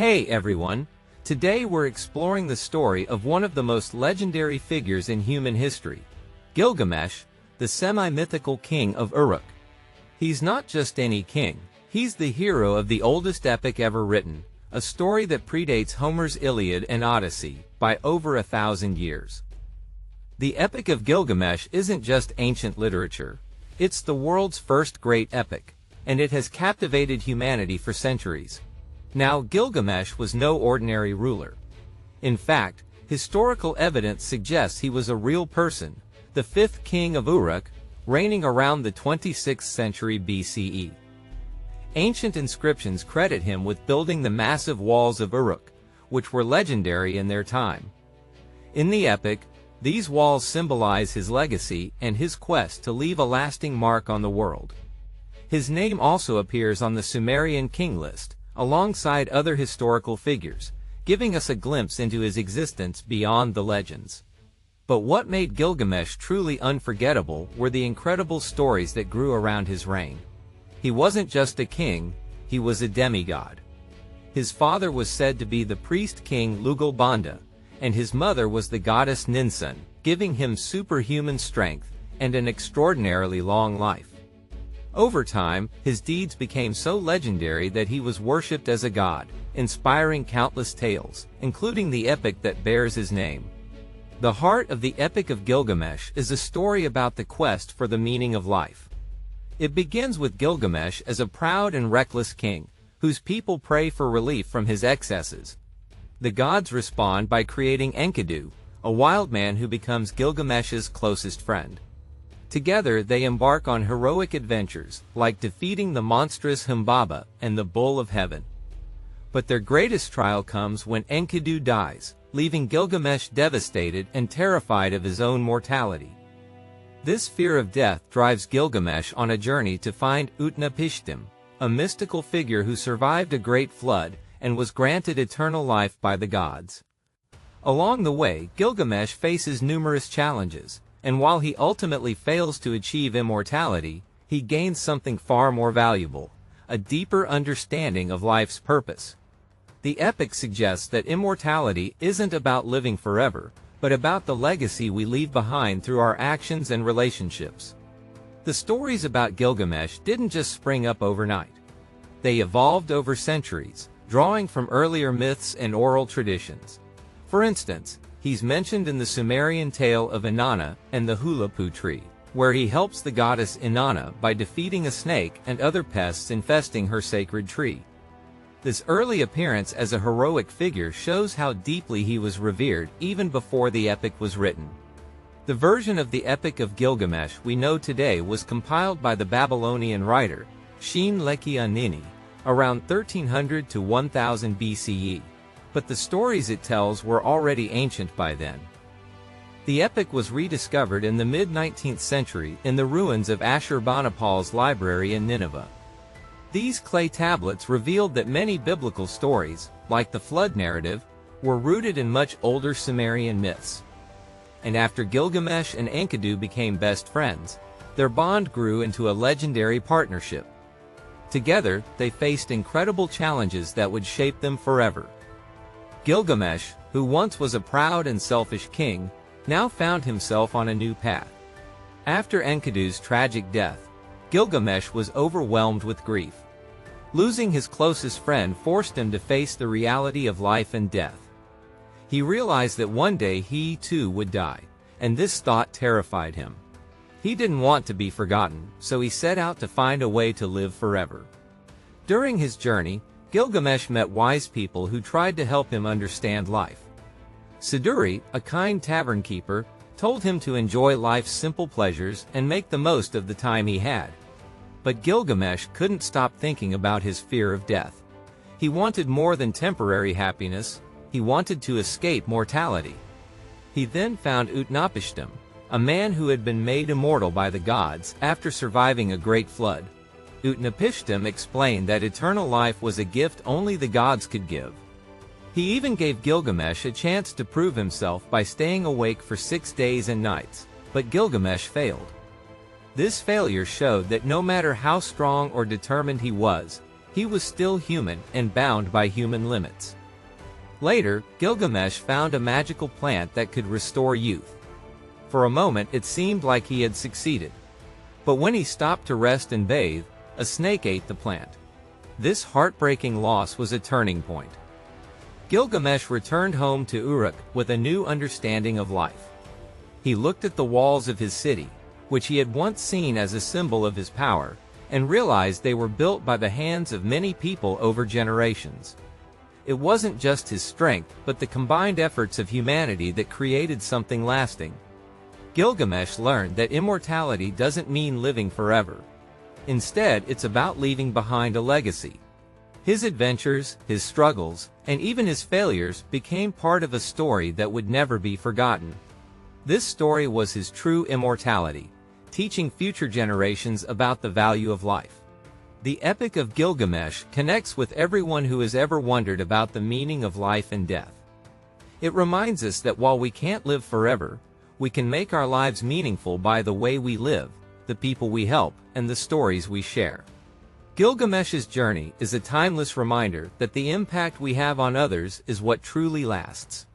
Hey everyone! Today we're exploring the story of one of the most legendary figures in human history, Gilgamesh, the semi-mythical king of Uruk. He's not just any king, he's the hero of the oldest epic ever written, a story that predates Homer's Iliad and Odyssey by over 1,000 years. The Epic of Gilgamesh isn't just ancient literature, it's the world's first great epic, and it has captivated humanity for centuries. Now, Gilgamesh was no ordinary ruler. In fact, historical evidence suggests he was a real person, the fifth king of Uruk, reigning around the 26th century BCE. Ancient inscriptions credit him with building the massive walls of Uruk, which were legendary in their time. In the epic, these walls symbolize his legacy and his quest to leave a lasting mark on the world. His name also appears on the Sumerian king list, alongside other historical figures, giving us a glimpse into his existence beyond the legends. But what made Gilgamesh truly unforgettable were the incredible stories that grew around his reign. He wasn't just a king, he was a demigod. His father was said to be the priest-king Lugalbanda, and his mother was the goddess Ninsun, giving him superhuman strength and an extraordinarily long life. Over time, his deeds became so legendary that he was worshipped as a god, inspiring countless tales, including the epic that bears his name. The heart of the Epic of Gilgamesh is a story about the quest for the meaning of life. It begins with Gilgamesh as a proud and reckless king, whose people pray for relief from his excesses. The gods respond by creating Enkidu, a wild man who becomes Gilgamesh's closest friend. Together they embark on heroic adventures, like defeating the monstrous Humbaba and the Bull of Heaven. But their greatest trial comes when Enkidu dies, leaving Gilgamesh devastated and terrified of his own mortality. This fear of death drives Gilgamesh on a journey to find Utnapishtim, a mystical figure who survived a great flood and was granted eternal life by the gods. Along the way, Gilgamesh faces numerous challenges, and while he ultimately fails to achieve immortality, he gains something far more valuable, a deeper understanding of life's purpose. The epic suggests that immortality isn't about living forever, but about the legacy we leave behind through our actions and relationships. The stories about Gilgamesh didn't just spring up overnight. They evolved over centuries, drawing from earlier myths and oral traditions. For instance, he's mentioned in the Sumerian tale of Inanna and the Hulapu tree, where he helps the goddess Inanna by defeating a snake and other pests infesting her sacred tree. This early appearance as a heroic figure shows how deeply he was revered even before the epic was written. The version of the Epic of Gilgamesh we know today was compiled by the Babylonian writer, Shin-Leqi-Anini, around 1300 to 1000 BCE. But the stories it tells were already ancient by then. The epic was rediscovered in the mid-19th century in the ruins of Ashurbanipal's library in Nineveh. These clay tablets revealed that many biblical stories, like the flood narrative, were rooted in much older Sumerian myths. And after Gilgamesh and Enkidu became best friends, their bond grew into a legendary partnership. Together, they faced incredible challenges that would shape them forever. Gilgamesh, who once was a proud and selfish king, now found himself on a new path. After Enkidu's tragic death, Gilgamesh was overwhelmed with grief. Losing his closest friend forced him to face the reality of life and death. He realized that one day he too would die, and this thought terrified him. He didn't want to be forgotten, so he set out to find a way to live forever. During his journey, Gilgamesh met wise people who tried to help him understand life. Siduri, a kind tavern keeper, told him to enjoy life's simple pleasures and make the most of the time he had. But Gilgamesh couldn't stop thinking about his fear of death. He wanted more than temporary happiness, he wanted to escape mortality. He then found Utnapishtim, a man who had been made immortal by the gods after surviving a great flood. Utnapishtim explained that eternal life was a gift only the gods could give. He even gave Gilgamesh a chance to prove himself by staying awake for 6 days and nights, but Gilgamesh failed. This failure showed that no matter how strong or determined he was, he was still human and bound by human limits. Later, Gilgamesh found a magical plant that could restore youth. For a moment it seemed like he had succeeded. But when he stopped to rest and bathe, a snake ate the plant. This heartbreaking loss was a turning point. Gilgamesh returned home to Uruk with a new understanding of life. He looked at the walls of his city, which he had once seen as a symbol of his power, and realized they were built by the hands of many people over generations. It wasn't just his strength, but the combined efforts of humanity that created something lasting. Gilgamesh learned that immortality doesn't mean living forever. Instead, it's about leaving behind a legacy. His adventures, his struggles, and even his failures became part of a story that would never be forgotten. This story was his true immortality, teaching future generations about the value of life. The Epic of Gilgamesh connects with everyone who has ever wondered about the meaning of life and death. It reminds us that while we can't live forever, we can make our lives meaningful by the way we live, the people we help, and the stories we share. Gilgamesh's journey is a timeless reminder that the impact we have on others is what truly lasts.